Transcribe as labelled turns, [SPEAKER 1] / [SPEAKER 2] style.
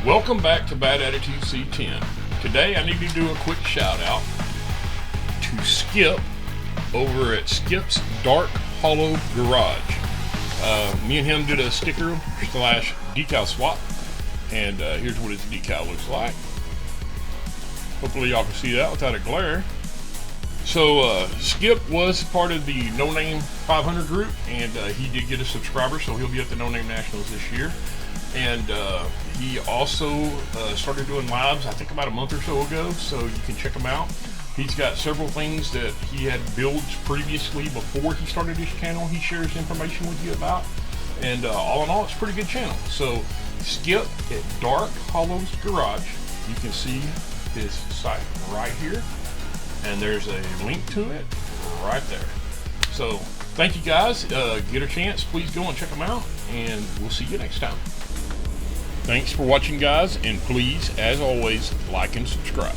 [SPEAKER 1] Welcome back to Bad Attitude C10. Today I need to do a quick shout out to Skip over at Skip's Dark Hollow Garage. Me and him did a sticker / decal swap, and here's what his decal looks like. Hopefully y'all can see that without a glare. So Skip was part of the No Name 500 group, and he did get a subscriber, so he'll be at the No Name Nationals this year. And he also started doing lives, I think about a month or so ago, so you can check him out. He's got several things that he had built previously before he started his channel he shares information with you about. And all in all, it's a pretty good channel. So Skip at Dark Hollows Garage, you can see his site right here. And there's a link to it right there. So thank you guys. Get a chance, please go and check them out, and we'll see you next time. Thanks for watching, guys, and please, as always, like and subscribe.